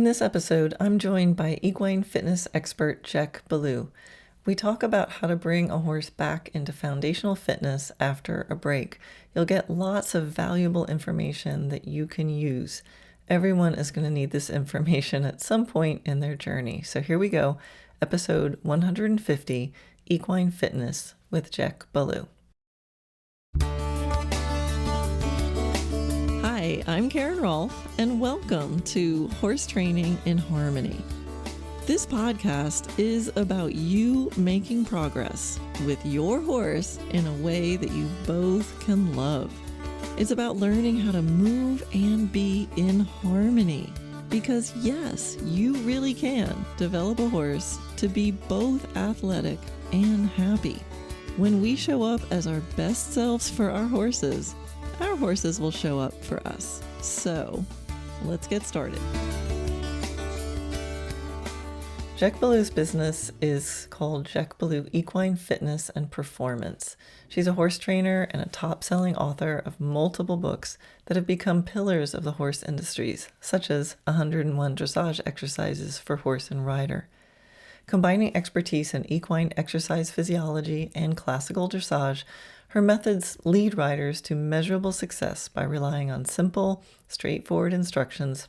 this episode, I'm joined by equine fitness expert Jec Ballou. We talk about how to bring a horse back into foundational fitness after a break. You'll get lots of valuable information that you can use. Everyone is going to need this information at some point in their journey. So here we go, episode 150, Equine Fitness with Jec Ballou. Hi, I'm Karen Rohlf, and welcome to Horse Training in Harmony. This podcast is about you making progress with your horse in a way that you both can love. It's about learning how to move and be in harmony. Because yes, you really can develop a horse to be both athletic and happy. When we show up as our best selves for our horses will show up for us. So, let's get started. Jec Ballou's business is called Jec Ballou Equine Fitness and Performance. She's a horse trainer and a top-selling author of multiple books that have become pillars of the horse industries, such as 101 Dressage Exercises for Horse and Rider. Combining expertise in equine exercise physiology and classical dressage, her methods lead riders to measurable success by relying on simple, straightforward instructions,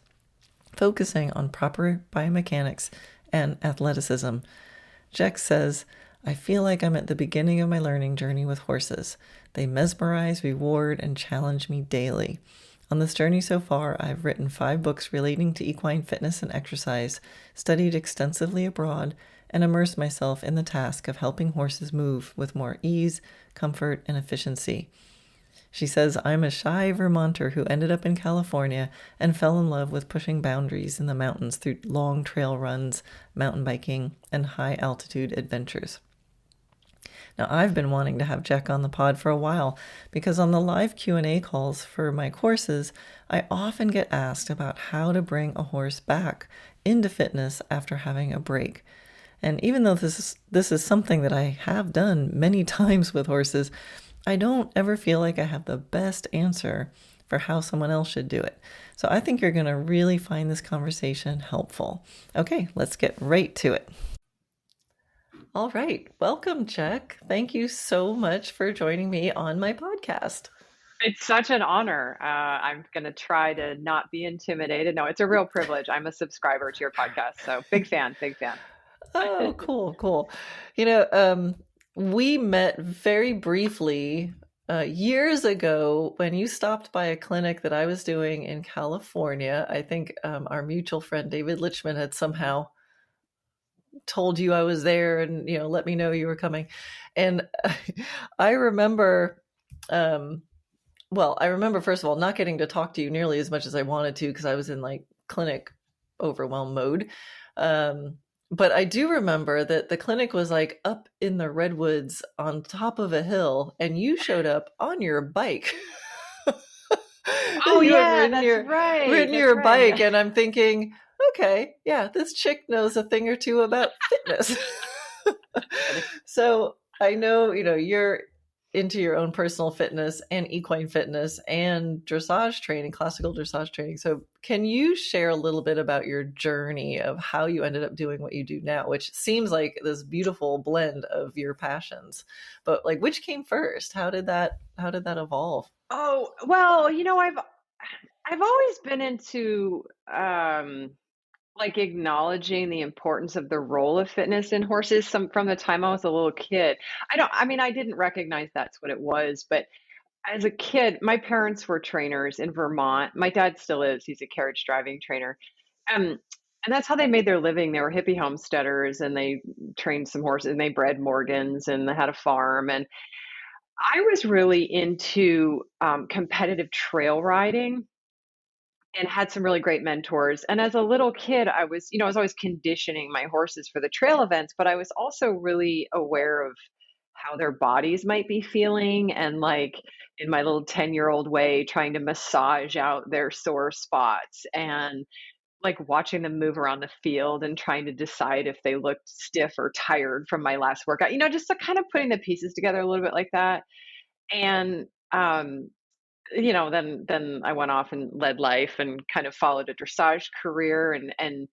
focusing on proper biomechanics and athleticism. Jec says, "I feel like I'm at the beginning of my learning journey with horses. They mesmerize, reward, and challenge me daily. On this journey so far, I've written 5 books relating to equine fitness and exercise, studied extensively abroad, and immersed myself in the task of helping horses move with more ease, comfort, and efficiency." She says, "I'm a shy Vermonter who ended up in California and fell in love with pushing boundaries in the mountains through long trail runs, mountain biking, and high-altitude adventures." Now, I've been wanting to have Jec on the pod for a while because on the live Q&A calls for my courses, I often get asked about how to bring a horse back into fitness after having a break. And even though this is something that I have done many times with horses, I don't ever feel like I have the best answer for how someone else should do it. So I think you're going to really find this conversation helpful. Okay, let's get right to it. All right, welcome, Jec. Thank you so much for joining me on my podcast. It's such an honor. I'm going to try to not be intimidated. No, it's a real privilege. I'm a subscriber to your podcast, so big fan. Oh, cool. We met very briefly years ago when you stopped by a clinic that I was doing in California. I think our mutual friend David Lichman had somehow told you I was there and, let me know you were coming. And I remember, first of all, not getting to talk to you nearly as much as I wanted to because I was in clinic overwhelm mode. But I do remember that the clinic was up in the redwoods on top of a hill, and you showed up on your bike. Oh, You yeah, had ridden that's your right. bike, and I'm thinking, okay, yeah, this chick knows a thing or two about fitness. So I know, you're into your own personal fitness and equine fitness and dressage training, classical dressage training. So can you share a little bit about your journey of how you ended up doing what you do now, which seems like this beautiful blend of your passions, but which came first? How did that evolve? Oh, well, I've always been into acknowledging the importance of the role of fitness in horses from the time I was a little kid. I didn't recognize that's what it was, but as a kid, my parents were trainers in Vermont. My dad still is. He's a carriage driving trainer. Um, and that's how they made their living. They were hippie homesteaders and they trained some horses and they bred Morgans and they had a farm. And I was really into competitive trail riding and had some really great mentors. And as a little kid, I was always conditioning my horses for the trail events, but I was also really aware of how their bodies might be feeling and in my little 10-year-old way trying to massage out their sore spots and watching them move around the field and trying to decide if they looked stiff or tired from my last workout. Just kind of putting the pieces together a little bit like that. And then I went off and led life and kind of followed a dressage career, and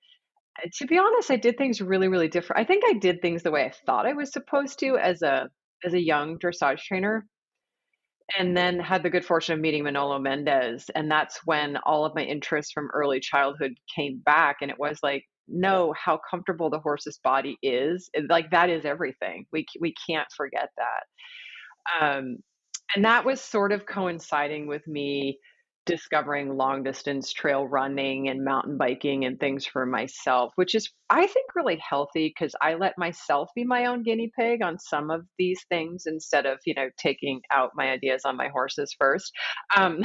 to be honest, I did things really, really different. I think I did things the way I thought I was supposed to as a young dressage trainer, and then had the good fortune of meeting Manolo Mendez, and that's when all of my interests from early childhood came back, and it was like, no, how comfortable the horse's body is. Like that is everything. We can't forget that. And that was sort of coinciding with me discovering long distance trail running and mountain biking and things for myself, which is, I think, really healthy because I let myself be my own guinea pig on some of these things instead of, taking out my ideas on my horses first. Um,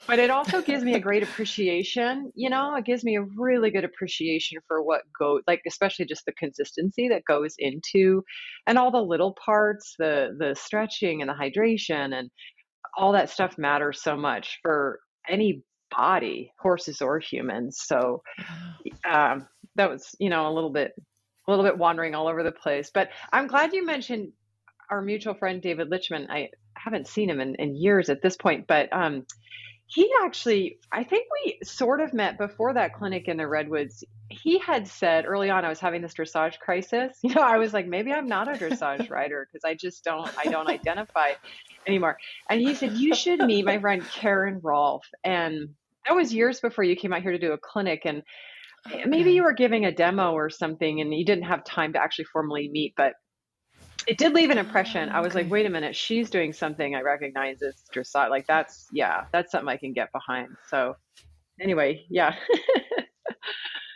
but it also gives me a great appreciation, it gives me a really good appreciation for what like, especially just the consistency that goes into, and all the little parts, the stretching and the hydration and all that stuff matters so much for any body, horses or humans. So, that was, a little bit wandering all over the place, but I'm glad you mentioned our mutual friend, David Lichman. I haven't seen him in years at this point, but, he actually, I think we sort of met before that clinic in the Redwoods. He had said early on, I was having this dressage crisis. I was like, maybe I'm not a dressage rider because I don't identify anymore. And he said, you should meet my friend Karen Rohlf. And that was years before you came out here to do a clinic. And maybe you Okay. were giving a demo or something and you didn't have time to actually formally meet, but it did leave an impression. I was like, Okay. wait a minute, she's doing something I recognize as dressage. Like that's, yeah, that's something I can get behind. So anyway, yeah.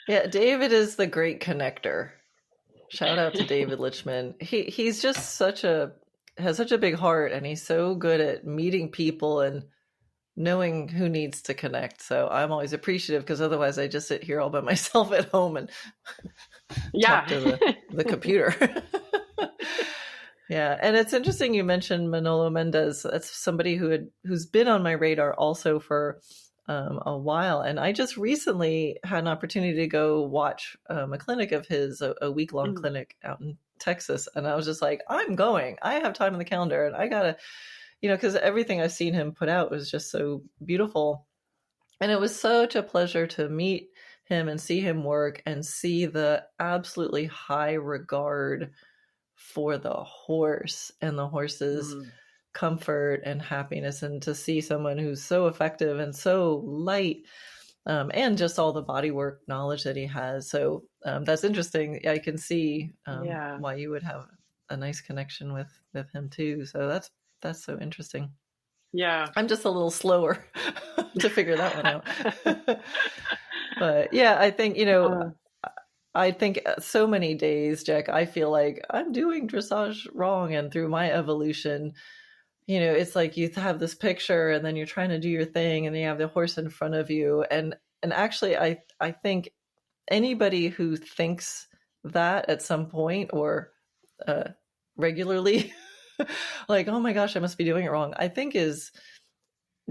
Yeah, David is the great connector. Shout out to David Lichman. He's just has such a big heart, and he's so good at meeting people and knowing who needs to connect. So I'm always appreciative because otherwise I just sit here all by myself at home and talk Yeah. to the computer. Yeah, and it's interesting you mentioned Manolo Mendez. That's somebody who's been on my radar also for a while, and I just recently had an opportunity to go watch a clinic of his, a week long Mm, clinic out in Texas, and I was just like, I'm going. I have time on the calendar, and I gotta, because everything I've seen him put out was just so beautiful, and it was such a pleasure to meet him and see him work and see the absolutely high regard for the horse and the horse's mm, comfort and happiness, and to see someone who's so effective and so light, and just all the body work knowledge that he has. So that's interesting. I can see yeah. why you would have a nice connection with him too. So that's so interesting. Yeah. I'm just a little slower to figure that one out. But yeah, Uh, I think so many days, Jack, I feel like I'm doing dressage wrong. And through my evolution, it's like you have this picture and then you're trying to do your thing and then you have the horse in front of you. And actually, I think anybody who thinks that at some point or regularly, like, oh my gosh, I must be doing it wrong, I think is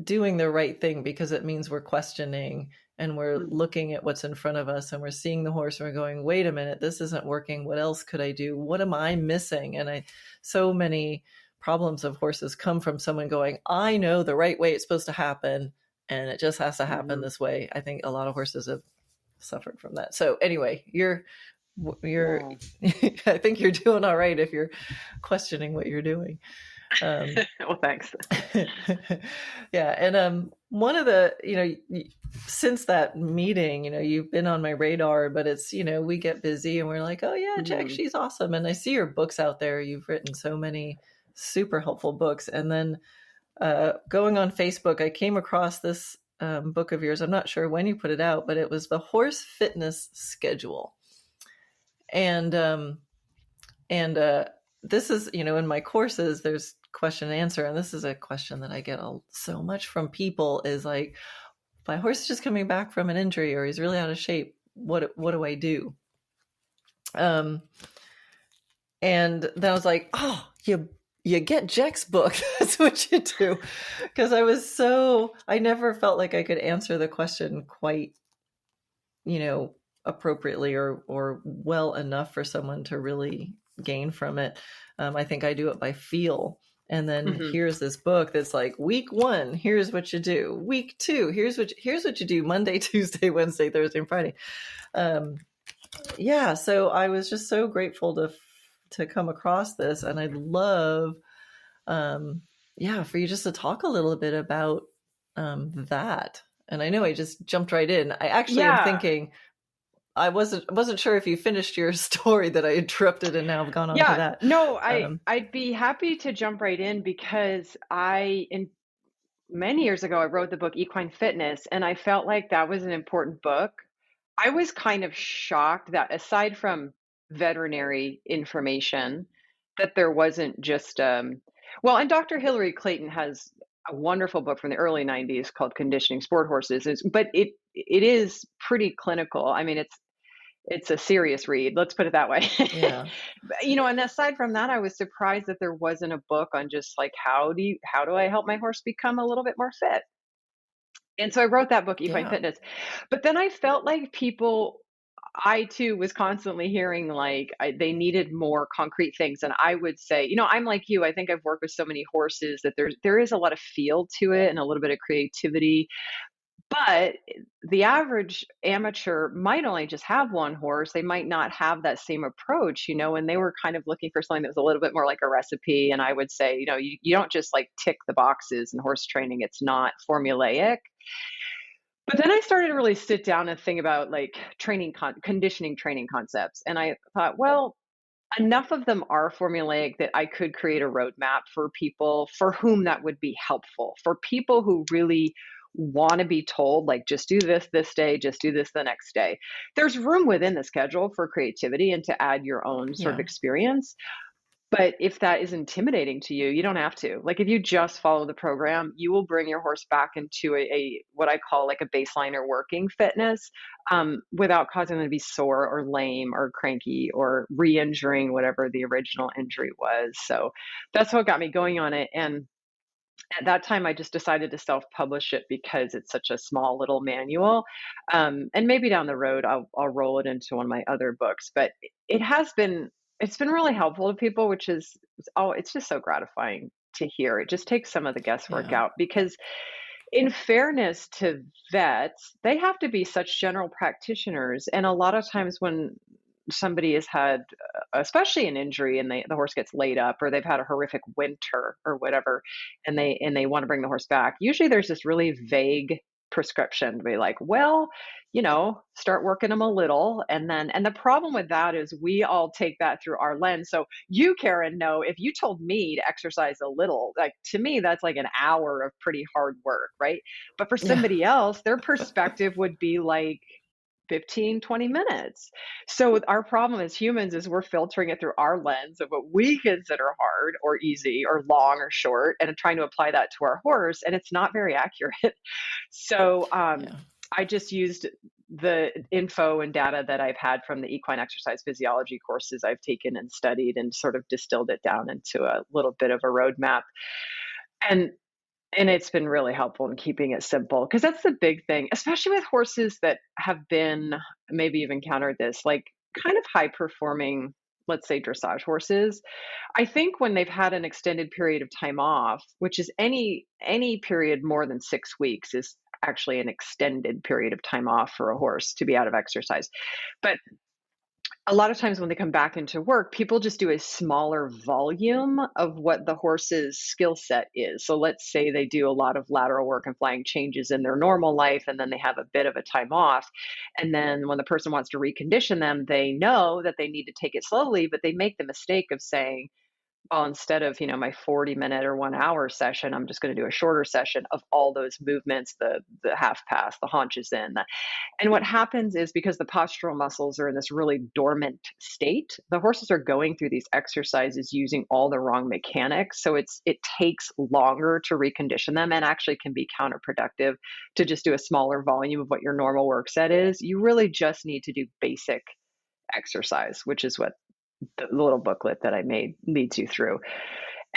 doing the right thing, because it means we're questioning and we're mm, looking at what's in front of us and we're seeing the horse and we're going, wait a minute, this isn't working. What else could I do? What am I missing? And so many problems of horses come from someone going, I know the right way it's supposed to happen and it just has to happen mhm. this way. I think a lot of horses have suffered from that. So anyway, you're Yeah. I think you're doing all right if you're questioning what you're doing. Well, thanks. Yeah, and one of the, since that meeting, you've been on my radar, but it's, we get busy and we're like, oh yeah, Jack, Mhm. she's awesome, and I see your books out there. You've written so many super helpful books, and then going on Facebook, I came across this book of yours. I'm not sure when you put it out, but it was the Horse Fitness Schedule, and and this is, in my courses, there's question and answer, and this is a question that I get so much from people, is like, my horse is just coming back from an injury or he's really out of shape. What do I do? Um, and then I was like, oh, you get Jec's book. That's what you do. Because I never felt like I could answer the question quite, appropriately or well enough for someone to really gain from it. I think I do it by feel. And then Hmm. here's this book that's like, week 1, here's what you do. Week 2, here's what you do Monday, Tuesday, Wednesday, Thursday, and Friday. Yeah, so I was just so grateful to come across this, and I'd love, yeah, for you just to talk a little bit about that. And I know I just jumped right in. I actually am Yeah. thinking I wasn't sure if you finished your story that I interrupted, and now I've gone on to Yeah. that. No, Um, I'd be happy to jump right in because in many years ago I wrote the book Equine Fitness, and I felt like that was an important book. I was kind of shocked that aside from veterinary information, that there wasn't just well, and Dr. Hilary Clayton has a wonderful book from the early 90s called Conditioning Sport Horses, but it is pretty clinical. I mean, it's a serious read, let's put it that way. yeah, And aside from that, I was surprised that there wasn't a book on just like how do I help my horse become a little bit more fit? And so I wrote that book, Equine yeah, Fitness. But then I felt like I too was constantly hearing like they needed more concrete things. And I would say, I'm like you. I think I've worked with so many horses that there is a lot of feel to it and a little bit of creativity. But the average amateur might only just have one horse. They might not have that same approach, and they were kind of looking for something that was a little bit more like a recipe. And I would say, you don't just like tick the boxes in horse training. It's not formulaic. But then I started to really sit down and think about like conditioning training concepts. And I thought, well, enough of them are formulaic that I could create a roadmap for people for whom that would be helpful. For people who really want to be told, like, just do this day, just do this the next day. There's room within the schedule for creativity and to add your own sort of yeah, experience. But if that is intimidating to you, you don't have to. Like if you just follow the program, you will bring your horse back into a what I call like a baseline or working fitness, without causing them to be sore or lame or cranky or re-injuring whatever the original injury was. So that's what got me going on it. And at that time, I just decided to self-publish it because it's such a small little manual. And maybe down the road, I'll roll it into one of my other books. But it has been it's been really helpful to people, which is it's just so gratifying to hear. It just takes some of the guesswork yeah, out because, in fairness to vets, they have to be such general practitioners, and a lot of times when somebody has had, especially an injury, and the horse gets laid up, or they've had a horrific winter or whatever, and they want to bring the horse back. Usually, there's this really vague prescription to be like, well, start working them a little, and the problem with that is we all take that through our lens. So you, Karen, know if you told me to exercise a little, like to me, that's like an hour of pretty hard work, right? But for yeah, somebody else, their perspective would be like 15, 20 minutes. So our problem as humans is we're filtering it through our lens of what we consider hard or easy or long or short and trying to apply that to our horse. And it's not very accurate. So yeah, I just used the info and data that I've had from the equine exercise physiology courses I've taken and studied and sort of distilled it down into a little bit of a roadmap. And it's been really helpful in keeping it simple because that's the big thing, especially with horses that have been, maybe you've encountered this, like kind of high performing, let's say dressage horses. I think when they've had an extended period of time off, which is any period more than 6 weeks is actually an extended period of time off for a horse to be out of exercise. But a lot of times when they come back into work, people just do a smaller volume of what the horse's skill set is. So let's say they do a lot of lateral work and flying changes in their normal life, and then they have a bit of a time off. And then when the person wants to recondition them, they know that they need to take it slowly, but they make the mistake of saying, well, instead of, my 40-minute or 1 hour session, I'm just going to do a shorter session of all those movements, the half pass, the haunches in, and what happens is because the postural muscles are in this really dormant state, the horses are going through these exercises using all the wrong mechanics. So it takes longer to recondition them and actually can be counterproductive to just do a smaller volume of what your normal work set is. You really just need to do basic exercise, which is what the little booklet that I made leads you through.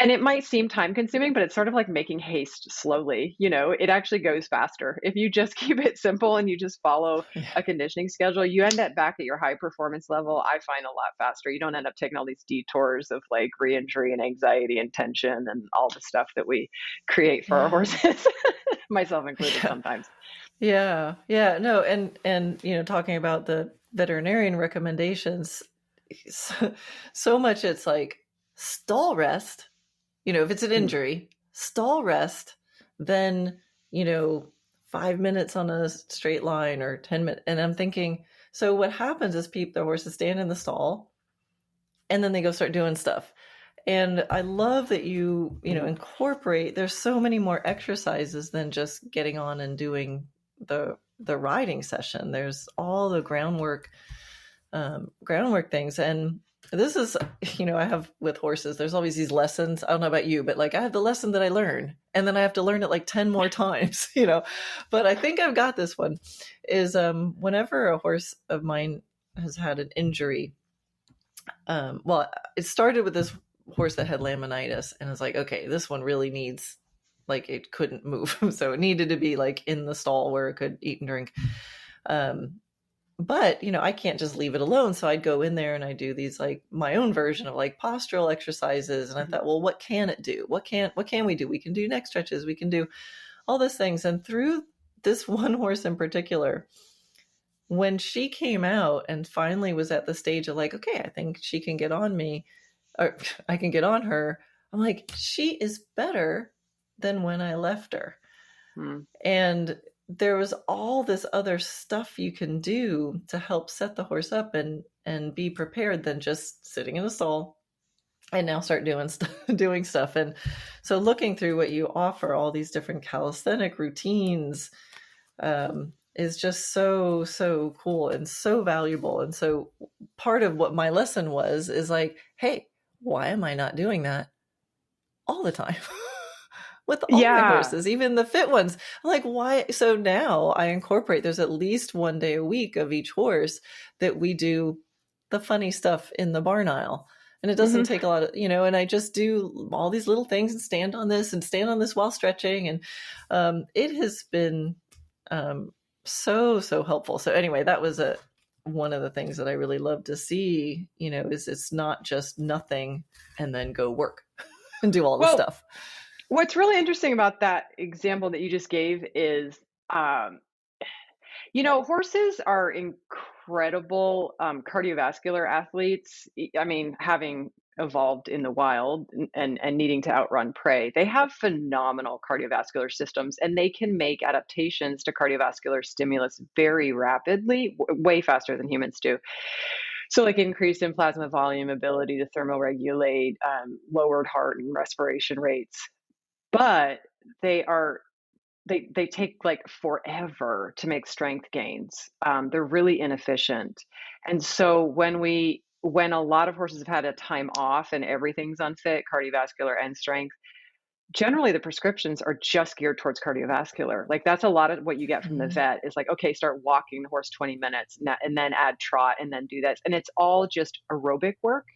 And it might seem time consuming, but it's sort of like making haste slowly. It actually goes faster. If you just keep it simple and you just follow Yeah. a conditioning schedule, you end up back at your high performance level, I find, a lot faster. You don't end up taking all these detours of like re-injury and anxiety and tension and all the stuff that we create for our Yeah. horses, myself included Yeah. sometimes. Yeah. Yeah. No, and talking about the veterinarian recommendations, so much it's like stall rest, if it's an Mm. injury, stall rest, then, you know, 5 minutes on a straight line or 10 minutes. And I'm thinking, so what happens is the horses stand in the stall and then they go start doing stuff. And I love that incorporate, there's so many more exercises than just getting on and doing the riding session. There's all the groundwork things. And this is, I have with horses, there's always these lessons. I don't know about you, but like I have the lesson that I learn and then I have to learn it like 10 more times, but I think I've got this one is, whenever a horse of mine has had an injury, well, it started with this horse that had laminitis and it's like, okay, this one really needs, like, it couldn't move. So it needed to be like in the stall where it could eat and drink. But I can't just leave it alone. So I'd go in there and I do these, like, my own version of like postural exercises. And I thought, well, what can it do? What can we do? We can do neck stretches. We can do all these things. And through this one horse in particular, when she came out and finally was at the stage of like, okay, I think she can get on me, or I can get on her, I'm like, she is better than when I left her. Mm. And there was all this other stuff you can do to help set the horse up and be prepared than just sitting in a stall and now start doing stuff. And so looking through what you offer, all these different calisthenic routines, is just so, so cool and so valuable. And so part of what my lesson was is like, hey, why am I not doing that all the time? With all my Yeah. horses, even the fit ones. I'm like, why? So now I incorporate, there's at least one day a week of each horse that we do the funny stuff in the barn aisle. And it doesn't Hmm. take a lot of, and I just do all these little things and stand on this while stretching. And it has been so, so helpful. So anyway, that was one of the things that I really love to see, is it's not just nothing and then go work and do all the Well, stuff. what's really interesting about that example that you just gave is, um, horses are incredible cardiovascular athletes. I mean, having evolved in the wild and needing to outrun prey, they have phenomenal cardiovascular systems and they can make adaptations to cardiovascular stimulus very rapidly, way faster than humans do. So, like increased in plasma volume, ability to thermoregulate, lowered heart and respiration rates. But they are they take like forever to make strength gains. They're really inefficient. And so when a lot of horses have had a time off and everything's unfit, cardiovascular and strength, generally the prescriptions are just geared towards cardiovascular. Like that's a lot of what you get from the Mhm. vet is like, okay, start walking the horse 20 minutes and then add trot and then do this. And it's all just aerobic work.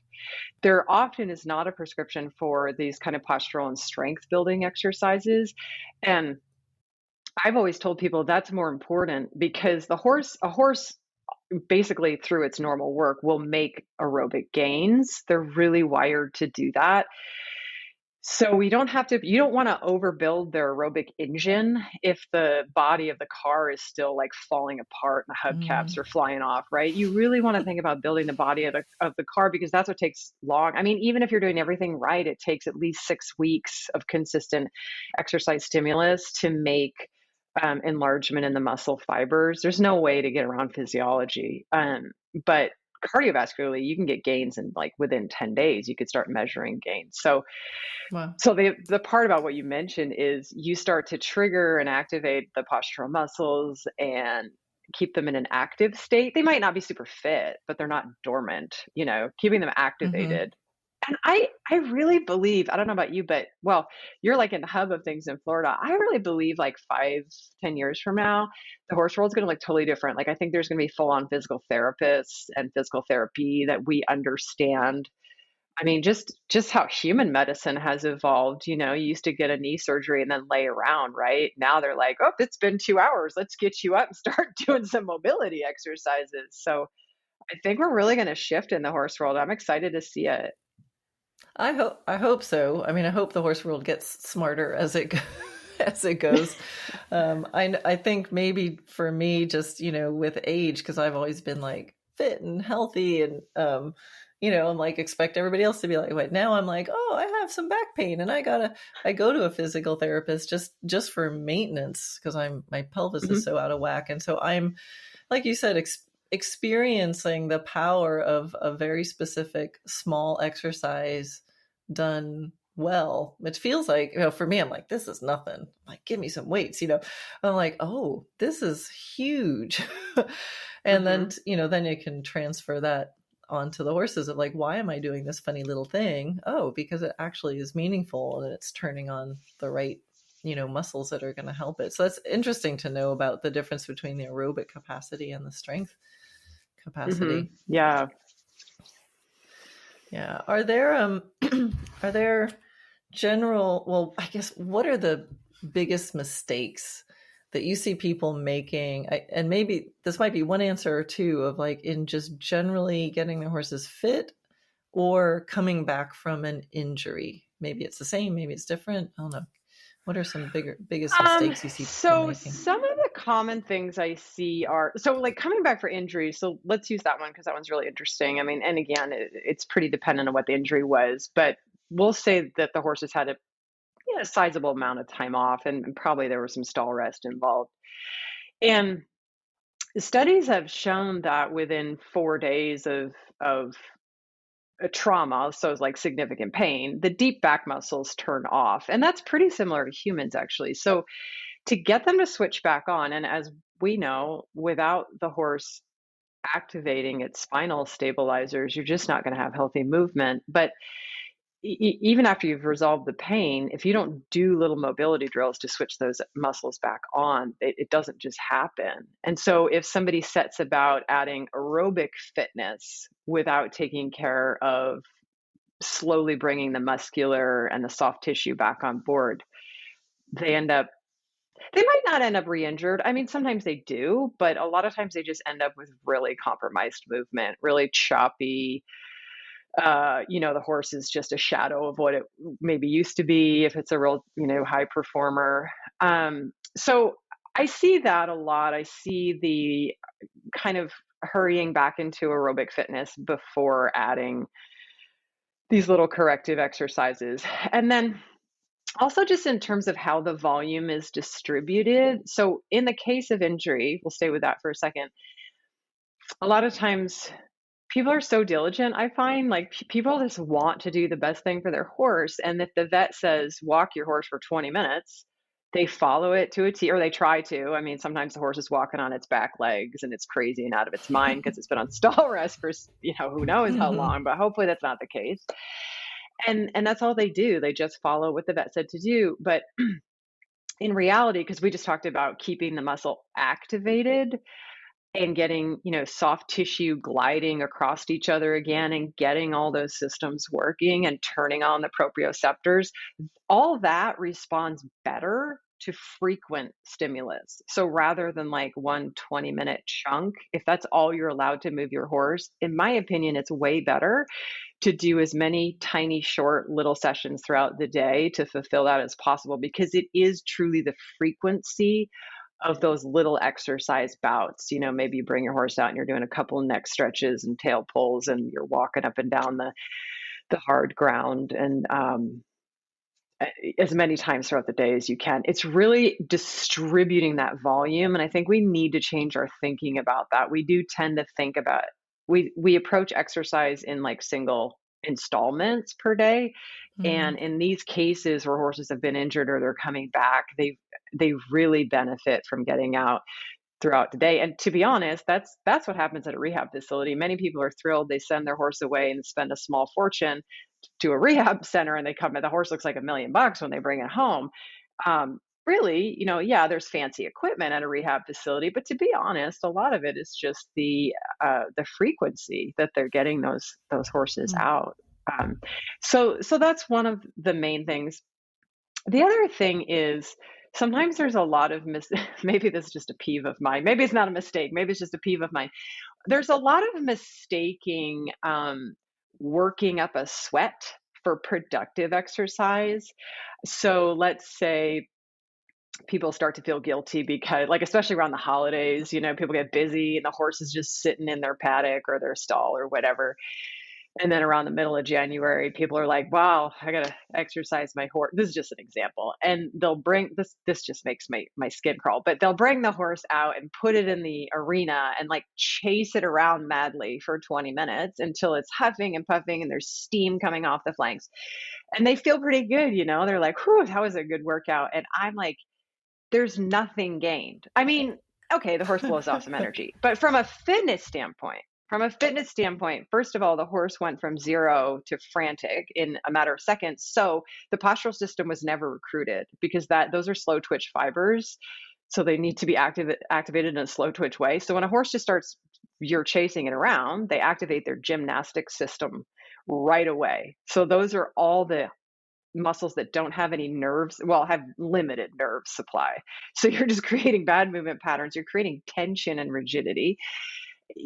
There often is not a prescription for these kind of postural and strength building exercises. And I've always told people that's more important because a horse basically through its normal work will make aerobic gains. They're really wired to do that. So you don't want to overbuild their aerobic engine if the body of the car is still like falling apart and the hubcaps Mm. are flying off, right? You really want to think about building the body of the car because that's what takes long. I mean, even if you're doing everything right, it takes at least 6 weeks of consistent exercise stimulus to make enlargement in the muscle fibers. There's no way to get around physiology. But cardiovascularly, you can get gains in like within 10 days, you could start measuring gains. Wow. So the part about what you mentioned is you start to trigger and activate the postural muscles and keep them in an active state. They might not be super fit, but they're not dormant, keeping them Mhm. activated. And I really believe, I don't know about you, but well, you're like in the hub of things in Florida. I really believe like 5, 10 years from now, the horse world's gonna look totally different. Like I think there's gonna be full on physical therapists and physical therapy that we understand I mean, just how human medicine has evolved. You used to get a knee surgery and then lay around, right? Now they're like, oh, it's been 2 hours. Let's get you up and start doing some mobility exercises. So I think we're really going to shift in the horse world. I'm excited to see it. I hope so. I mean, I hope the horse world gets smarter as as it goes. I think maybe for me, just with age, because I've always been like fit and healthy, and and like expect everybody else to be like, wait, now I'm like, oh, I have some back pain, and I go to a physical therapist just for maintenance because my pelvis is Hmm. so out of whack, and so I'm, like you said, experiencing the power of a very specific small exercise done well, which feels like, for me, I'm like, this is nothing. Like, give me some weights, I'm like, oh, this is huge. And then, Hmm. then you can transfer that onto the horses of like, why am I doing this funny little thing? Oh, because it actually is meaningful and it's turning on the right muscles that are going to help it. So that's interesting to know about the difference between the aerobic capacity and the strength Hmm. capacity. Yeah. Yeah. Are there are there general, well, I guess, what are the biggest mistakes that you see people making? And maybe this might be one answer or two of like in just generally getting their horses fit or coming back from an injury. Maybe it's the same, maybe it's different. I don't know. What are some biggest mistakes you see people So making? some of the common things I see are so like coming back for injury. So let's use that one because that one's really interesting. I mean, and again, it's pretty dependent on what the injury was, but we'll say that the horses had a sizable amount of time off, and probably there was some stall rest involved. And studies have shown that within 4 days of a trauma, so it's like significant pain, the deep back muscles turn off, and that's pretty similar to humans actually. So to get them to switch back on, and as we know, without the horse activating its spinal stabilizers, you're just not going to have healthy movement. But even after you've resolved the pain, if you don't do little mobility drills to switch those muscles back on, it doesn't just happen. And so, if somebody sets about adding aerobic fitness without taking care of slowly bringing the muscular and the soft tissue back on board, they end up they might not end up re-injured. I mean, sometimes they do, but a lot of times they just end up with really compromised movement, really choppy. The horse is just a shadow of what it maybe used to be if it's a real, high performer. So I see that a lot. I see the kind of hurrying back into aerobic fitness before adding these little corrective exercises. And then also, just in terms of how the volume is distributed. So, in the case of injury, we'll stay with that for a second. A lot of times, people are so diligent. I find like people just want to do the best thing for their horse. And if the vet says, walk your horse for 20 minutes, they follow it to a T, or they try to. I mean, sometimes the horse is walking on its back legs and it's crazy and out of its mind because it's been on stall rest for, who knows how Mm-hmm. long, but hopefully that's not the case. And that's all they do. They just follow what the vet said to do. But in reality, because we just talked about keeping the muscle activated and getting, soft tissue gliding across each other again and getting all those systems working and turning on the proprioceptors, all that responds better to frequent stimulus. So rather than like one 20-minute chunk, if that's all you're allowed to move your horse, in my opinion, it's way better to do as many tiny, short, little sessions throughout the day to fulfill that as possible, because it is truly the frequency of those little exercise bouts. Maybe you bring your horse out and you're doing a couple of neck stretches and tail pulls, and you're walking up and down the hard ground, and as many times throughout the day as you can. It's really distributing that volume, and I think we need to change our thinking about that. We do tend to think about we approach exercise in like single installments per day, Mm-hmm. and in these cases where horses have been injured or they're coming back, they really benefit from getting out throughout the day. And to be honest, that's what happens at a rehab facility. Many people are thrilled. They send their horse away and spend a small fortune to a rehab center, and they come and the horse looks like $1 million when they bring it home. Really, yeah, there's fancy equipment at a rehab facility, but to be honest, a lot of it is just the frequency that they're getting those horses out. Um, so that's one of the main things. The other thing is sometimes there's a lot of maybe this is just a peeve of mine. Maybe it's not a mistake. Maybe it's just a peeve of mine. There's a lot of mistaking working up a sweat for productive exercise. So let's say people start to feel guilty because, like, especially around the holidays, people get busy and the horse is just sitting in their paddock or their stall or whatever. And then around the middle of January, people are like, wow, I got to exercise my horse. This is just an example. And they'll bring this just makes my skin crawl, but they'll bring the horse out and put it in the arena and like chase it around madly for 20 minutes until it's huffing and puffing and there's steam coming off the flanks. And they feel pretty good, They're like, whew, that was a good workout. And I'm like, there's nothing gained. I mean, okay, the horse blows off some energy, but from a fitness standpoint, first of all, the horse went from 0 to frantic in a matter of seconds. So the postural system was never recruited because those are slow twitch fibers. So they need to be activated in a slow twitch way. So when a horse just starts, you're chasing it around, they activate their gymnastic system right away. So those are all the muscles that don't have any nerves, well, have limited nerve supply. So you're just creating bad movement patterns. You're creating tension and rigidity.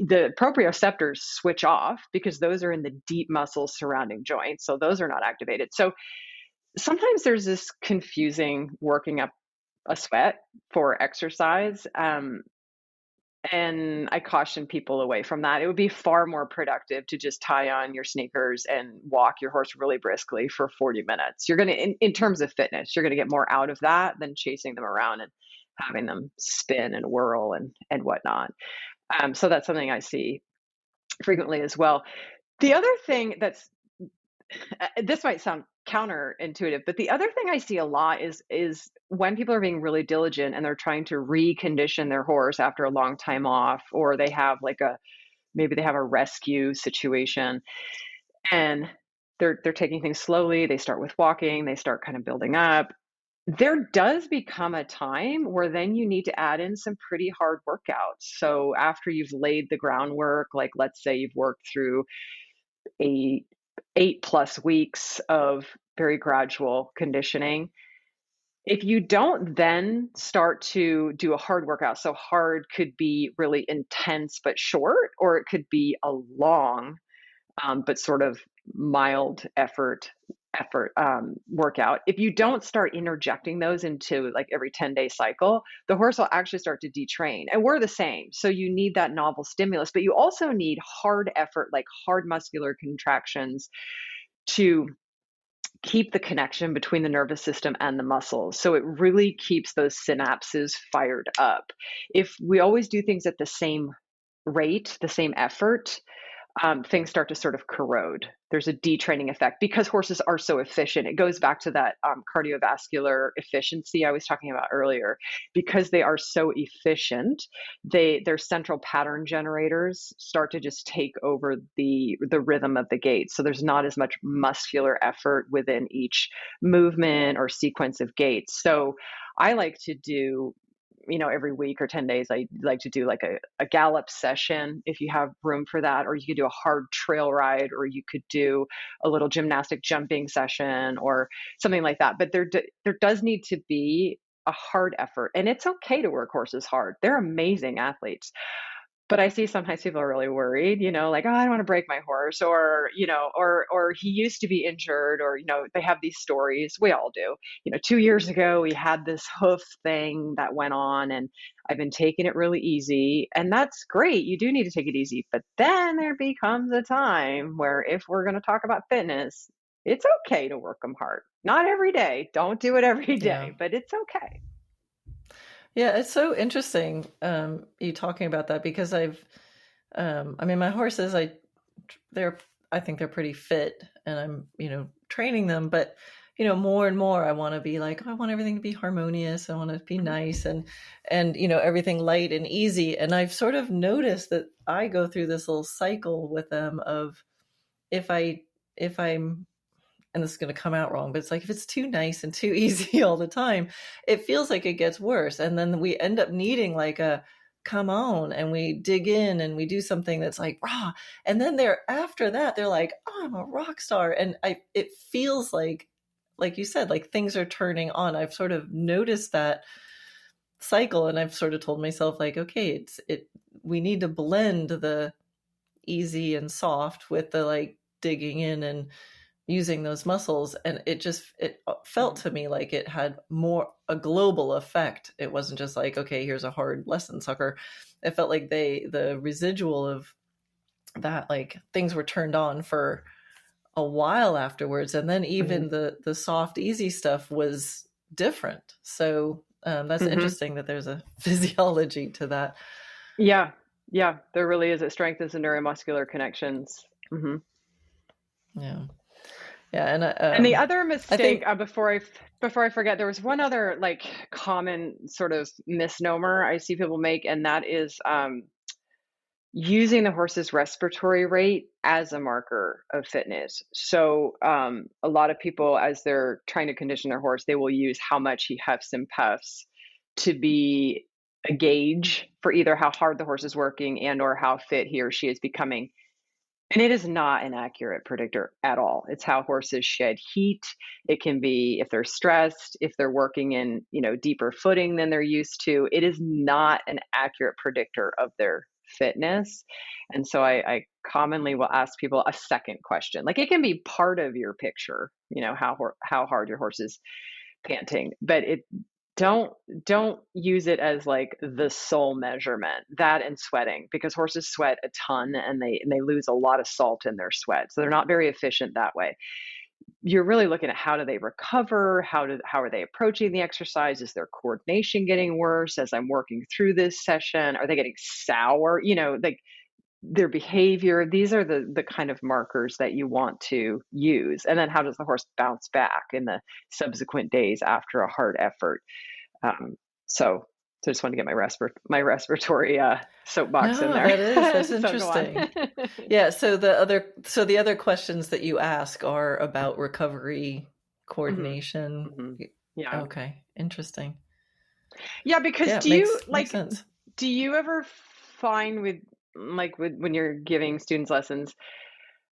The proprioceptors switch off because those are in the deep muscles surrounding joints. So those are not activated. So sometimes there's this confusing working up a sweat for exercise. And I caution people away from that. It would be far more productive to just tie on your sneakers and walk your horse really briskly for 40 minutes. You're going to, in terms of fitness, you're going to get more out of that than chasing them around and having them spin and whirl and whatnot. So that's something I see frequently as well. The other thing this might sound counterintuitive, but the other thing I see a lot is when people are being really diligent and they're trying to recondition their horse after a long time off, or they have maybe they have a rescue situation and they're taking things slowly. They start with walking, they start kind of building up. There does become a time where then you need to add in some pretty hard workouts. So after you've laid the groundwork, like let's say you've worked through a 8+ weeks of very gradual conditioning, if you don't then start to do a hard workout, so hard could be really intense but short, or it could be a long but sort of mild effort workout. If you don't start interjecting those into like every 10-day cycle, the horse will actually start to detrain. And we're the same. So you need that novel stimulus, but you also need hard effort, like hard muscular contractions to keep the connection between the nervous system and the muscles. So it really keeps those synapses fired up. If we always do things at the same rate, the same effort, things start to sort of corrode. There's a detraining effect because horses are so efficient. It goes back to that cardiovascular efficiency I was talking about earlier. Because they are so efficient, their central pattern generators start to just take over the rhythm of the gait. So there's not as much muscular effort within each movement or sequence of gaits. So I like to do, every week or 10 days, I like to do like a gallop session if you have room for that, or you could do a hard trail ride, or you could do a little gymnastic jumping session or something like that. But there does need to be a hard effort, and it's okay to work horses hard. They're amazing athletes. But I see sometimes people are really worried, like, oh, I don't want to break my horse, or, or he used to be injured, or, they have these stories. We all do. 2 years ago, we had this hoof thing that went on, and I've been taking it really easy. And that's great. You do need to take it easy. But then there becomes a time where if we're going to talk about fitness, it's okay to work them hard. Not every day. Don't do it every day, Yeah. but it's okay. Yeah, it's so interesting you talking about that because I mean, my horses, I think they're pretty fit, and I'm training them, but more and more I want to be like, oh, I want everything to be harmonious. I want to be nice and everything light and easy. And I've sort of noticed that I go through this little cycle with them of if I'm, and this is going to come out wrong, but it's like if it's too nice and too easy all the time, it feels like it gets worse. And then we end up needing like a come on, and we dig in and we do something that's like raw, and then they're after that they're like, oh, I'm a rock star. And it feels like you said, like things are turning on. I've sort of noticed that cycle, and I've sort of told myself like, okay, we need to blend the easy and soft with the like digging in and using those muscles. And it felt to me like it had more a global effect. It wasn't just like, okay, here's a hard lesson sucker. It felt like the residual of that, like things were turned on for a while afterwards. And then even the soft, easy stuff was different. So that's interesting that there's a physiology to that. Yeah. Yeah. There really is. It strengthens the neuromuscular connections. Yeah. Yeah. And the other mistake, I think, before I forget, there was one other like common sort of misnomer I see people make, and that is using the horse's respiratory rate as a marker of fitness. So a lot of people, as they're trying to condition their horse, they will use how much he huffs and puffs to be a gauge for either how hard the horse is working and or how fit he or she is becoming. And it is not an accurate predictor at all. It's how horses shed heat. It can be if they're stressed, if they're working in, deeper footing than they're used to. It is not an accurate predictor of their fitness. And so I commonly will ask people a second question. Like it can be part of your picture, how hard your horse is panting, but don't use it as like the sole measurement. That and sweating, because horses sweat a ton and they lose a lot of salt in their sweat, so they're not very efficient that way. You're really looking at how do they recover, how are they approaching the exercise, is their coordination getting worse as I'm working through this session, are they getting sour, like their behavior. These are the kind of markers that you want to use. And then how does the horse bounce back in the subsequent days after a hard effort. So I just want to get my respiratory soapbox in there. That's So go on. interesting. Yeah. So the other questions that you ask are about recovery, coordination. Yeah. Okay. Interesting. Yeah, because Yeah, makes sense. do you ever find with when you're giving students lessons,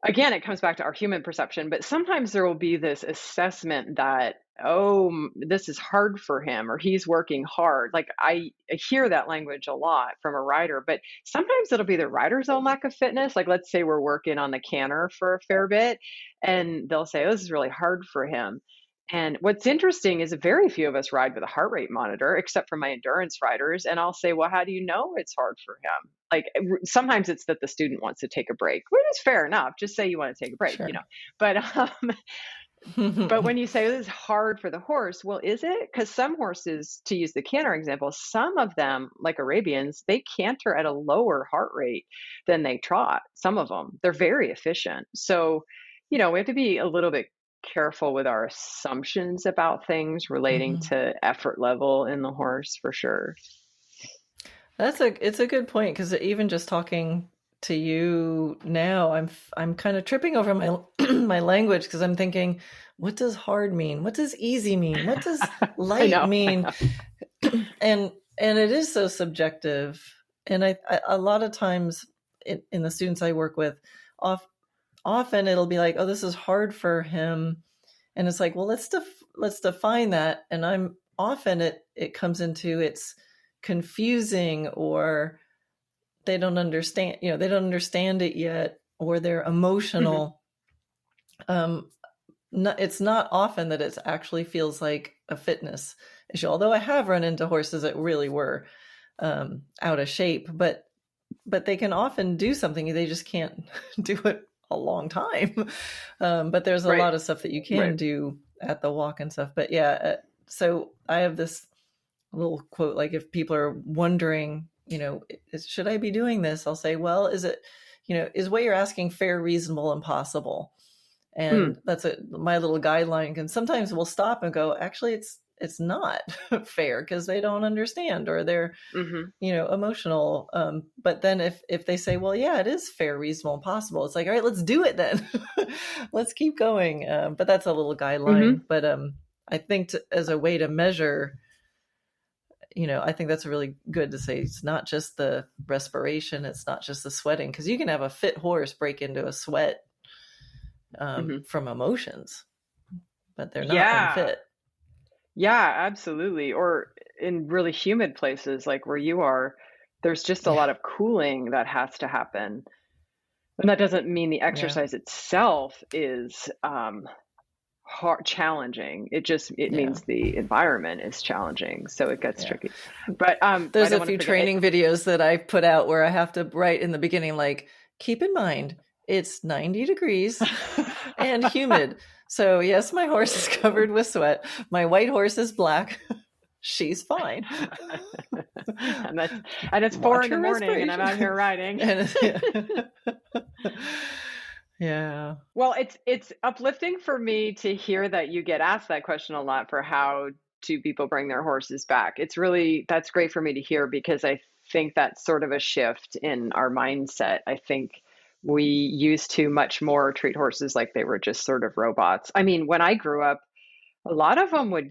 again, it comes back to our human perception, but sometimes there will be this assessment that, oh, this is hard for him or he's working hard. Like I hear that language a lot from a rider, but sometimes it'll be the rider's own lack of fitness. Like let's say we're working on the canter for a fair bit and they'll say, oh, this is really hard for him. And what's interesting is very few of us ride with a heart rate monitor, except for my endurance riders. And I'll say, well, how do you know it's hard for him? Like sometimes it's that the student wants to take a break, which is fair enough. Just say you want to take a break, Sure. But but when you say this is hard for the horse, well, is it? Because some horses, to use the canter example, some of them, like Arabians, they canter at a lower heart rate than they trot. Some of them, they're very efficient. So, we have to be a little bit careful with our assumptions about things relating to effort level in the horse, for sure. It's a good point, because even just talking to you now, I'm kind of tripping over my my language, because I'm thinking, what does hard mean? What does easy mean? What does light mean? And it is so subjective. And I a lot of times in the students I work with, often it'll be like, oh, this is hard for him, and it's like, well, let's define that. And I'm often it comes into it's confusing, or they don't understand, they don't understand it yet, or they're emotional. It's not often that it actually feels like a fitness issue, although I have run into horses that really were out of shape, but they can often do something, they just can't do it a long time. But there's a lot of stuff that you can do at the walk and stuff. But yeah, so I have this little quote, like if people are wondering, should I be doing this? I'll say, well, is it, is what you're asking fair, reasonable, and possible? And that's my little guideline. And sometimes we'll stop and go, actually, it's not fair, because they don't understand, or they're, emotional. But then if they say, well, yeah, it is fair, reasonable, and possible, it's like, all right, let's do it then. Let's keep going. But that's a little guideline. But I think as a way to measure, I think that's really good to say. It's not just the respiration. It's not just the sweating, because you can have a fit horse break into a sweat Hmm. from emotions, but they're not Yeah. unfit. Yeah, absolutely. Or in really humid places like where you are, there's just a Yeah. lot of cooling that has to happen. And that doesn't mean the Yeah. exercise itself is hard, challenging. It Yeah. means the environment is challenging, so it gets Yeah. tricky. But I There's don't a want to few forget it. training videos that I put out where I have to write in the beginning, like, keep in mind, it's 90 degrees and humid. So, yes, my horse is covered with sweat. My white horse is black. She's fine. and that's and it's four Watch in the her morning, and I'm respiration. out here riding. And yeah. Well, it's uplifting for me to hear that you get asked that question a lot for how do people bring their horses back. That's great for me to hear because I think that's sort of a shift in our mindset. I think we used to much more treat horses like they were just sort of robots. I mean, when I grew up, a lot of them would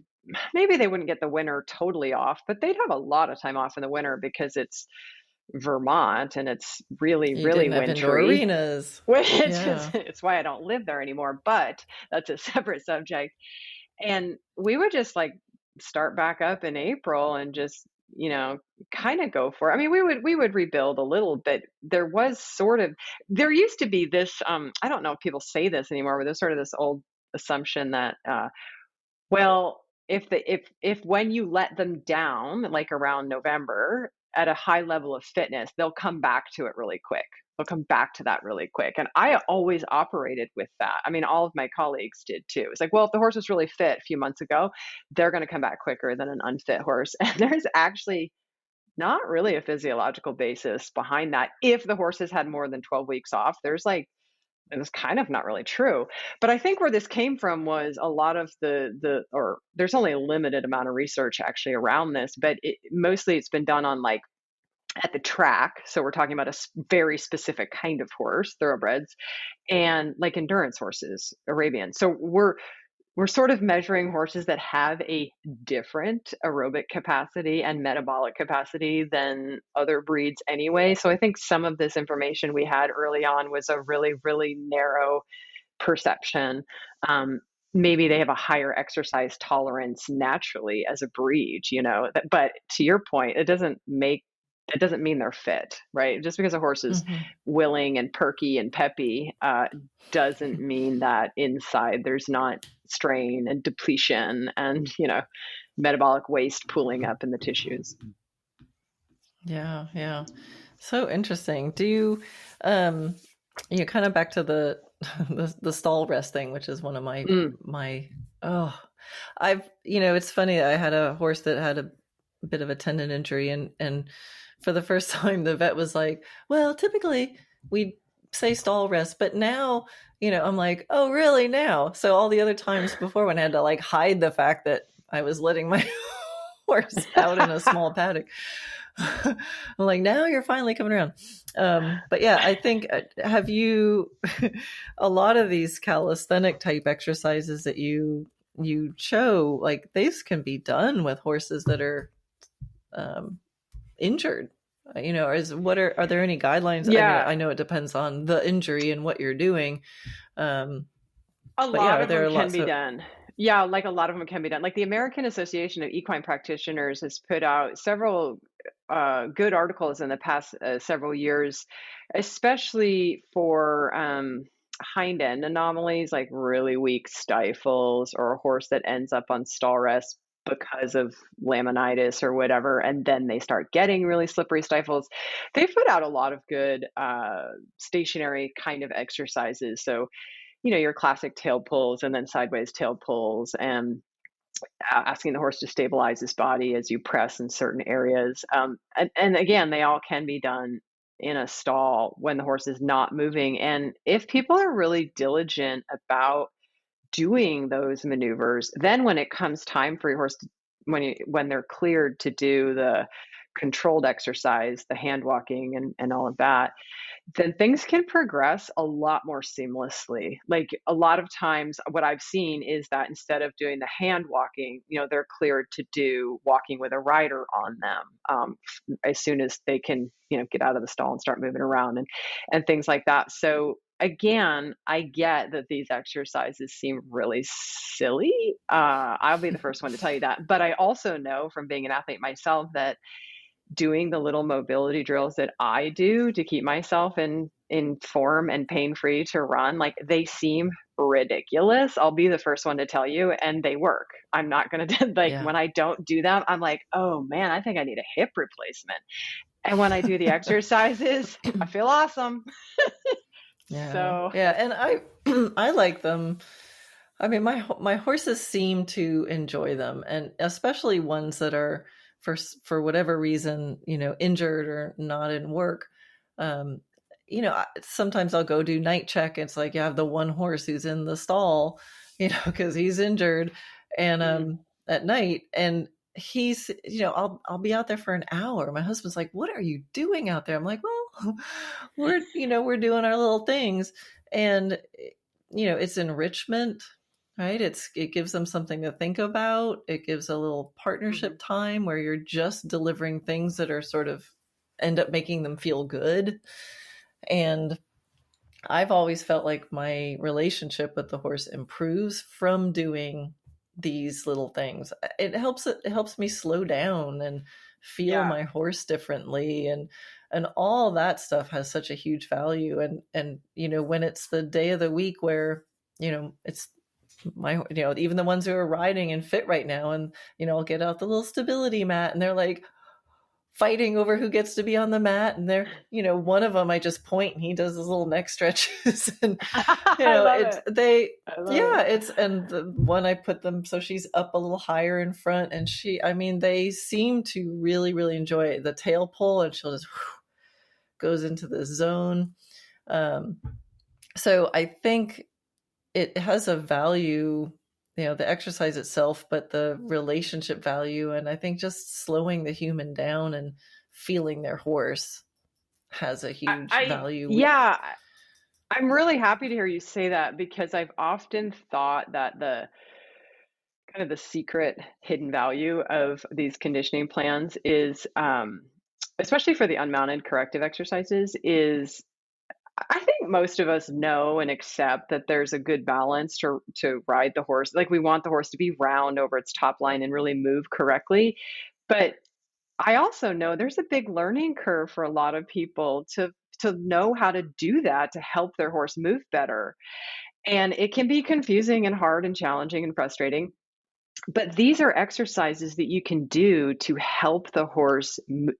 maybe they wouldn't get the winter totally off, but they'd have a lot of time off in the winter because it's Vermont and it's really, You really didn't have indoor wintry, arenas. which is Yeah. it's why I don't live there anymore, but that's a separate subject. And we would just like start back up in April and just, kind of go for it. I mean, we would rebuild a little bit. There used to be this I don't know if people say this anymore, but there's sort of this old assumption that well, if when you let them down, like around November, at a high level of fitness, they'll come back to it really quick. They'll come back to that really quick. And I always operated with that. I mean, all of my colleagues did too. It's like, well, if the horse was really fit a few months ago, they're going to come back quicker than an unfit horse. And there's actually not really a physiological basis behind that. If the horse has had more than 12 weeks off, it was kind of not really true. But I think where this came from was a lot of or there's only a limited amount of research actually around this, but mostly it's been done on like at the track. So we're talking about a very specific kind of horse, thoroughbreds, and like endurance horses, Arabian. So we're sort of measuring horses that have a different aerobic capacity and metabolic capacity than other breeds anyway. So I think some of this information we had early on was a really, really narrow perception. Um, Maybe they have a higher exercise tolerance naturally as a breed, but to your point, it doesn't mean they're fit, right? Just because a horse is Mm-hmm. willing and perky and peppy doesn't mean that inside there's not strain and depletion and, metabolic waste pooling up in the tissues. Yeah. Yeah. So interesting. Do kind of back to the the stall rest thing, which is one of Mm. my oh, it's funny. I had a horse that had a bit of a tendon injury, and for the first time, the vet was like, "Well, typically we say stall rest, but now." I'm like, oh, really now? So all the other times before when I had to like hide the fact that I was letting my horse out in a small paddock, I'm like, now you're finally coming around. But yeah, I think have you a lot of these calisthenic type exercises that you show, like these can be done with horses that are injured. Are there any guidelines? I mean, Yeah, I know it depends on the injury and what you're doing. Um, a but yeah, lot are of them there can lots be of done. Yeah, like a lot of them can be done. Like the American Association of Equine Practitioners has put out several good articles in the past several years, especially for hind end anomalies like really weak stifles or a horse that ends up on stall rest because of laminitis or whatever, and then they start getting really slippery stifles. They've put out a lot of good stationary kind of exercises. So your classic tail pulls and then sideways tail pulls and asking the horse to stabilize his body as you press in certain areas. And again, they all can be done in a stall when the horse is not moving. And if people are really diligent about doing those maneuvers, then when it comes time for your horse when they're cleared to do the controlled exercise, the hand walking and all of that, then things can progress a lot more seamlessly. Like a lot of times, what I've seen is that instead of doing the hand walking, they're cleared to do walking with a rider on them as soon as they can, get out of the stall and start moving around and things like that. So again, I get that these exercises seem really silly. I'll be the first one to tell you that. But I also know from being an athlete myself that doing the little mobility drills that I do to keep myself in form and pain-free to run, like they seem ridiculous. I'll be the first one to tell you, and they work. I'm not going to like Yeah. when I don't do them, I'm like, "Oh man, I think I need a hip replacement." And when I do the exercises, I feel awesome. Yeah. So, Yeah. And I like them. I mean, my horses seem to enjoy them, and especially ones that are for whatever reason, injured or not in work. Um, sometimes I'll go do night check. It's like you have the one horse who's in the stall, because he's injured, and mhm, at night, and he's, I'll be out there for an hour. My husband's like, "What are you doing out there?" I'm like, "Well, we're doing our little things," and it's enrichment. Right. It gives them something to think about. It gives a little partnership mhm. time where you're just delivering things that are sort of end up making them feel good. And I've always felt like my relationship with the horse improves from doing these little things. It helps me slow down and feel Yeah. my horse differently, and all that stuff has such a huge value. And when it's the day of the week where it's my even the ones who are riding and fit right now, and I'll get out the little stability mat, and they're like fighting over who gets to be on the mat, and they're one of them, I just point and he does his little neck stretches, and I love it's it. they I love yeah, it. it's and the one I put them so she's up a little higher in front, and they seem to really really enjoy it. The tail pull, and she'll just goes into the zone. um so I think it has a value, the exercise itself, but the relationship value. And I think just slowing the human down and feeling their horse has a huge value. Yeah, I'm really happy to hear you say that because I've often thought that the kind of the secret hidden value of these conditioning plans is, especially for the unmounted corrective exercises, is I think most of us know and accept that there's a good balance to ride the horse. Like we want the horse to be round over its top line and really move correctly. But I also know there's a big learning curve for a lot of people to know how to do that to help their horse move better. And it can be confusing and hard and challenging and frustrating. But these are exercises that you can do to help the horse,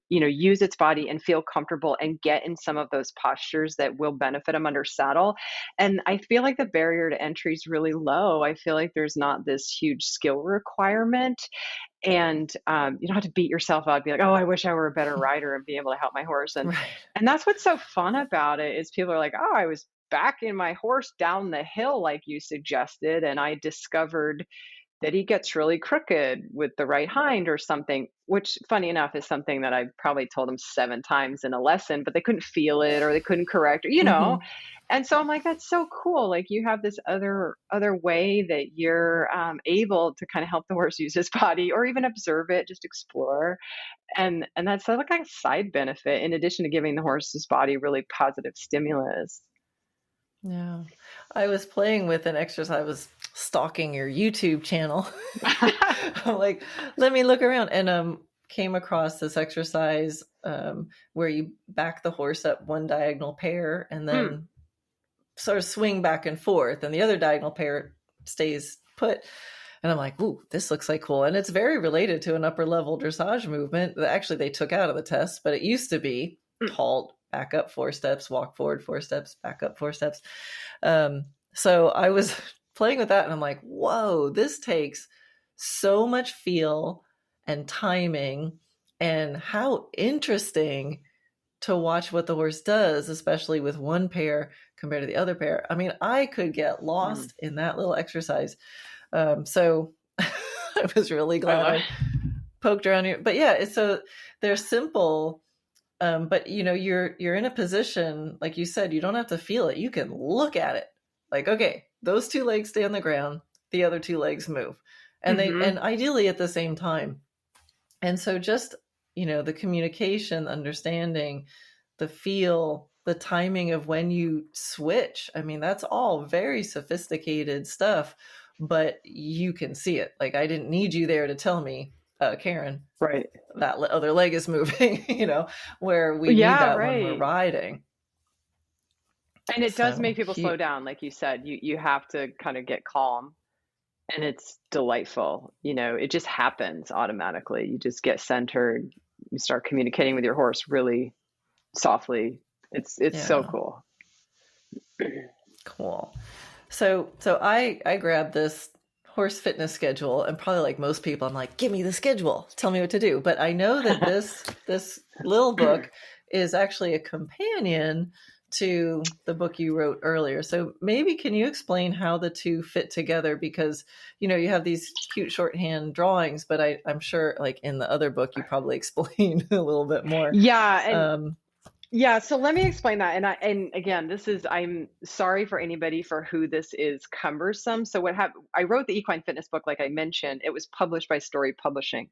use its body and feel comfortable and get in some of those postures that will benefit them under saddle. And I feel like the barrier to entry is really low. I feel like there's not this huge skill requirement, and you don't have to beat yourself up, be like, "Oh, I wish I were a better rider and be able to help my horse." And Right. and that's what's so fun about it is people are like, "Oh, I was backing my horse down the hill like you suggested, and I discovered that he gets really crooked with the right hind or something," which funny enough is something that I probably told them 7 times in a lesson, but they couldn't feel it or they couldn't correct or. Hmm. And so I'm like, that's so cool. Like you have this other way that you're able to kind of help the horse use his body or even observe it, just explore. And that's sort of like a side benefit in addition to giving the horse's body really positive stimulus. Yeah. I was playing with an exercise. I was stalking your YouTube channel. I'm like, let me look around, and came across this exercise where you back the horse up one diagonal pair and Hmm. then sort of swing back and forth, and the other diagonal pair stays put. And I'm like, ooh, this looks like cool. And it's very related to an upper level dressage movement that actually they took out of the test, but it used to be Hmm. halt, back up 4 steps, walk forward 4 steps, back up 4 steps. So I was playing with that, and I'm like, whoa, this takes so much feel and timing, and how interesting to watch what the horse does, especially with one pair compared to the other pair. I mean, I could get Hmm. lost in that little exercise. So I was really I glad love I it. poked around your, but yeah, so they're simple. But you're in a position, like you said, you don't have to feel it. You can look at it. Like, okay, those two legs stay on the ground, the other two legs move. And ideally at the same time. And so just, the communication, the understanding, the feel, the timing of when you switch. I mean, that's all very sophisticated stuff, but you can see it. Like, I didn't need you there to tell me, Karen, Right. that other leg is moving, where we need Yeah, that when we're right. riding. And it does So make people slow down, like you said. You have to kind of get calm, and it's delightful. It just happens automatically. You just get centered. You start communicating with your horse really softly. It's so yeah, cool. cool. So I grabbed this horse fitness schedule, and probably like most people, I'm like, give me the schedule, tell me what to do. But I know that this little book is actually a companion to the book you wrote earlier. So maybe can you explain how the two fit together? Because you have these cute shorthand drawings, but I'm sure like in the other book you probably explain a little bit more. Yeah, and yeah, so let me explain that. And again, I'm sorry for anybody for who this is cumbersome. So what happened, I wrote the equine fitness book, like I mentioned. It was published by Story Publishing.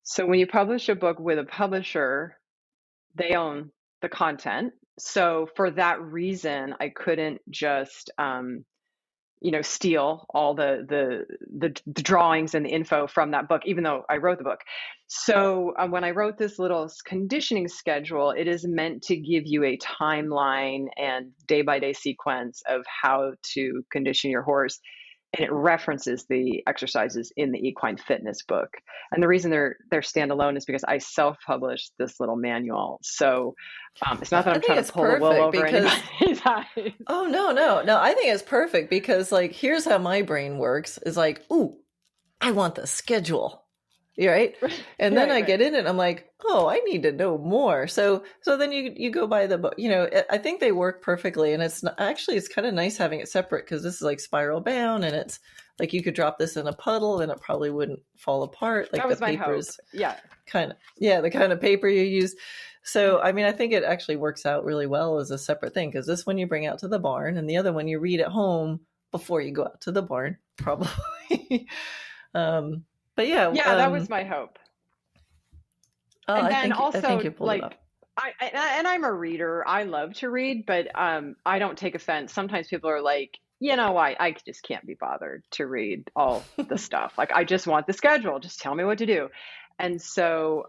So when you publish a book with a publisher, they own the content. So for that reason, I couldn't just steal all the drawings and the info from that book, even though I wrote the book. So when I wrote this little conditioning schedule, it is meant to give you a timeline and day by day sequence of how to condition your horse. And it references the exercises in the equine fitness book. And the reason they're standalone is because I self-published this little manual. So it's not that I I'm think trying it's to pull the wool perfect over because anybody's eyes. oh no, I think it's perfect because like here's how my brain works is like, ooh, I want the schedule. Right. And then I get in it. I'm like, oh, I need to know more. So then you go by the book, I think they work perfectly. And it's kind of nice having it separate because this is like spiral bound and it's like you could drop this in a puddle and it probably wouldn't fall apart. Like That was the my hope. papers, Yeah. the kind of paper you use. So, I mean, I think it actually works out really well as a separate thing because this one you bring out to the barn and the other one you read at home before you go out to the barn, probably. But yeah, that was my hope. And I then think also, you pulled it like, off. I'm a reader. I love to read, but I don't take offense. Sometimes people are like, I just can't be bothered to read all the stuff. Like, I just want the schedule. Just tell me what to do. And so,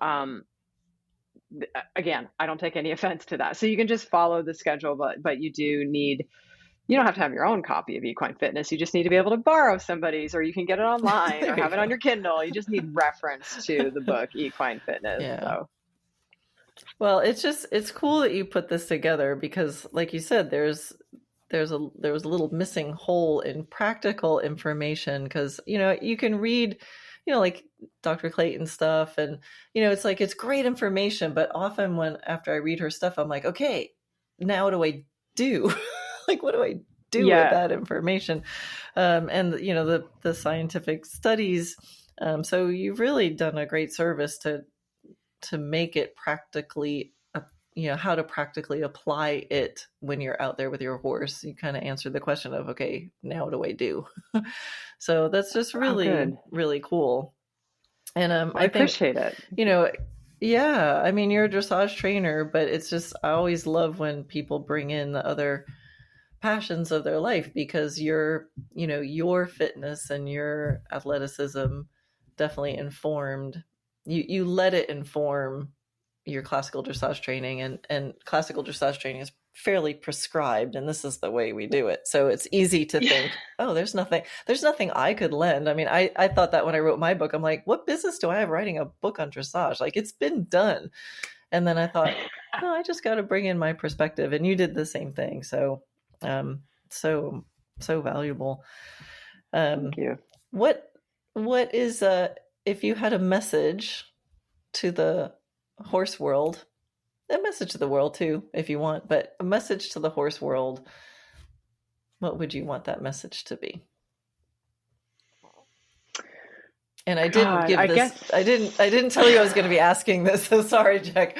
again, I don't take any offense to that. So you can just follow the schedule, but you don't have to have your own copy of Equine Fitness. You just need to be able to borrow somebody's, or you can get it online or have it on your Kindle. You just need reference to the book Equine Fitness. Yeah. So. Well, it's cool that you put this together because, like you said, there was a little missing hole in practical information because you can read, like Dr. Clayton stuff, and it's like it's great information, but often after I read her stuff, I'm like, okay, now what do I do? Like, what do I do with that information? And the scientific studies. So you've really done a great service to make it practically, how to practically apply it when you're out there with your horse. You kind of answered the question of, okay, now what do I do? So that's just really, really cool. And I appreciate it. Yeah, I mean, you're a dressage trainer, but it's just, I always love when people bring in the other passions of their life because your fitness and your athleticism definitely informed you let it inform your classical dressage training, and classical dressage training is fairly prescribed, and this is the way we do it. So it's easy to think, oh, there's nothing I could lend. I mean, I thought that when I wrote my book, I'm like, what business do I have writing a book on dressage? Like, it's been done. And then I thought, no, I just got to bring in my perspective, and you did the same thing. So so valuable. Thank you. What is if you had a message to the horse world, a message to the world too, if you want, but a message to the horse world, what would you want that message to be? And I didn't God, give I this, guess. I didn't tell you I was going to be asking this. So sorry, Jec.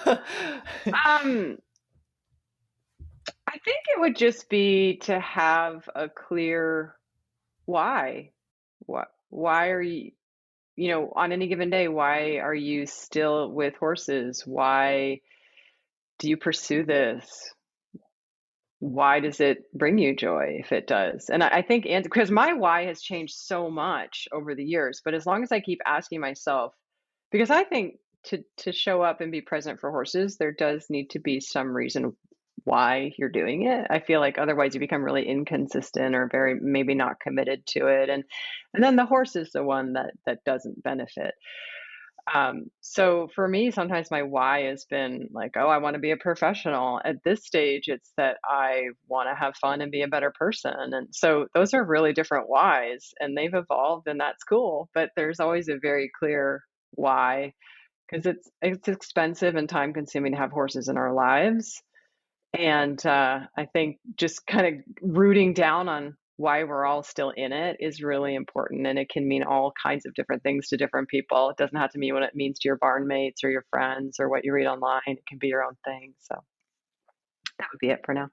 Um, I think it would just be to have a clear why. Why are you, on any given day, why are you still with horses? Why do you pursue this? Why does it bring you joy if it does? And I think, and because my why has changed so much over the years, but as long as I keep asking myself, because I think to show up and be present for horses, there does need to be some reason why you're doing it. I feel like otherwise you become really inconsistent or very maybe not committed to it, and then the horse is the one that doesn't benefit. So for me, sometimes my why has been like, oh, I want to be a professional. At this stage, it's that I want to have fun and be a better person. And so those are really different whys, and they've evolved, and that's cool. But there's always a very clear why, because it's expensive and time consuming to have horses in our lives. And I think just kind of rooting down on why we're all still in it is really important. And it can mean all kinds of different things to different people. It doesn't have to mean what it means to your barn mates or your friends or what you read online. It can be your own thing. So that would be it for now.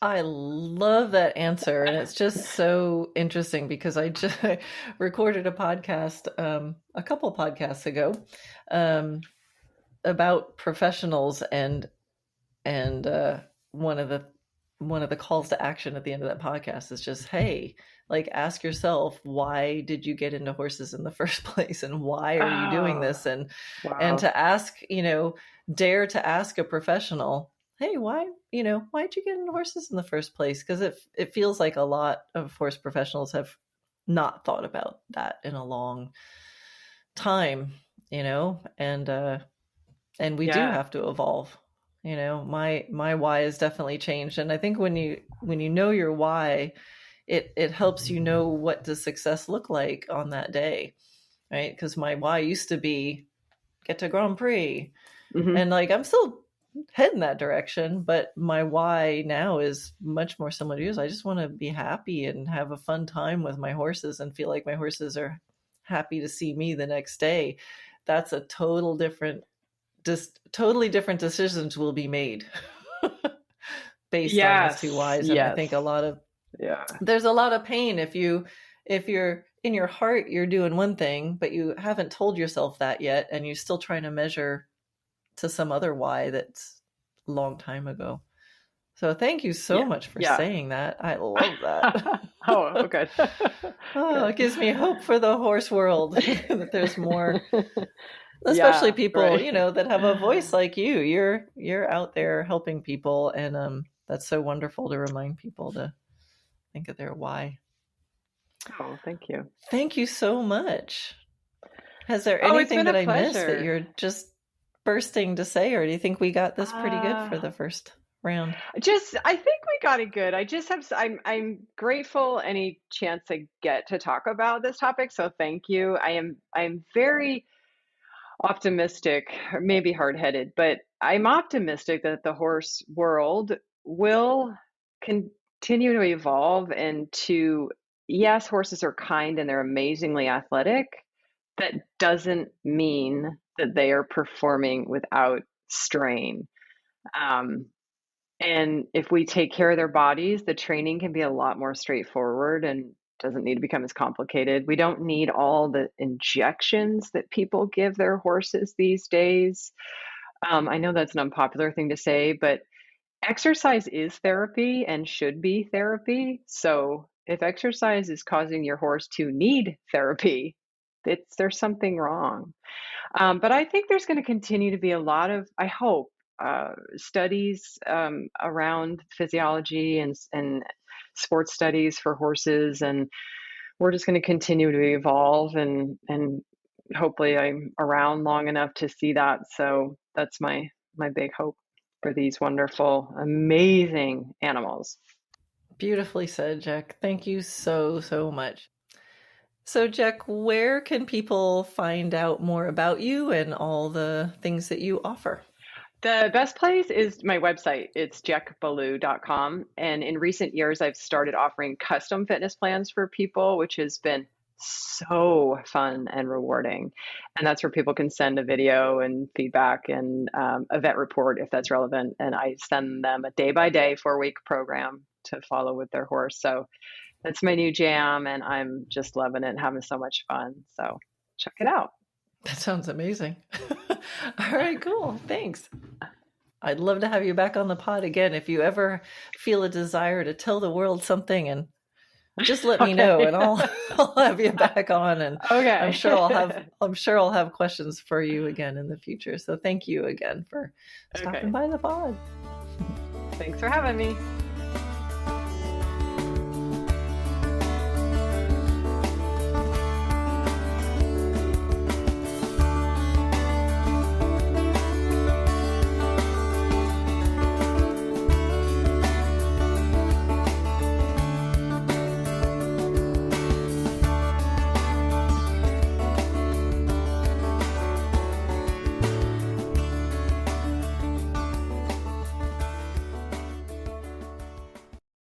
I love that answer. And it's just so interesting because I just recorded a podcast a couple podcasts ago um, about professionals and one of the calls to action at the end of that podcast is just, hey, like ask yourself, why did you get into horses in the first place, and why are you doing Oh, this? And wow. to ask, dare to ask a professional, hey, why'd you get into horses in the first place? Because it feels like a lot of horse professionals have not thought about that in a long time, and we do Yeah. have to evolve. My why has definitely changed, and I think when you know your why, it helps you know what does success look like on that day, right? Because my why used to be get to Grand Prix, Hmm. and like I'm still heading that direction, but my why now is much more similar to yours. I just want to be happy and have a fun time with my horses and feel like my horses are happy to see me the next day. That's a just totally different decisions will be made based on those two Yes. whys. And I Yes. think Yeah. there's a lot of pain if you're in your heart you're doing one thing but you haven't told yourself that yet, and you're still trying to measure to some other why that's a long time ago. So thank you so Yeah. much for Yeah. saying that. I love that. Oh, good. Oh, Good. it gives me hope for the horse world that there's more, especially Yeah, people, right. that have a voice like you. You're out there helping people, and that's so wonderful to remind people to think of their why. Oh, thank you. Thank you so much. Has there Oh, it's anything been that a I missed that pleasure. you're just bursting to say, or do you think we got this pretty good Uh, for the first round? I think we got it good. I just have, I'm grateful any chance I get to talk about this topic. So thank you. I'm very optimistic, or maybe hard-headed, but I'm optimistic that the horse world will continue to evolve and yes, horses are kind and they're amazingly athletic. That doesn't mean that they are performing without strain. Um, and if we take care of their bodies, the training can be a lot more straightforward and doesn't need to become as complicated. We don't need all the injections that people give their horses these days. I know that's an unpopular thing to say, but exercise is therapy and should be therapy. So if exercise is causing your horse to need therapy, there's something wrong. But I think there's going to continue to be a lot of, I hope, studies around physiology and sports studies for horses, and we're just going to continue to evolve, and hopefully I'm around long enough to see that. So that's my big hope for these wonderful, amazing animals. Beautifully said, Jec. Thank you so, so much. So, Jec, where can people find out more about you and all the things that you offer? The best place is my website. It's jecballou.com. And in recent years, I've started offering custom fitness plans for people, which has been so fun and rewarding. And that's where people can send a video and feedback and a vet report if that's relevant. And I send them a day by day 4-week program to follow with their horse. So that's my new jam, and I'm just loving it and having so much fun. So check it out. That sounds amazing. All right, cool. Thanks. I'd love to have you back on the pod again if you ever feel a desire to tell the world something, and just let me know, and I'll have you back on, and Okay. I'm sure I'll have questions for you again in the future. So thank you again for stopping by the pod. Thanks for having me.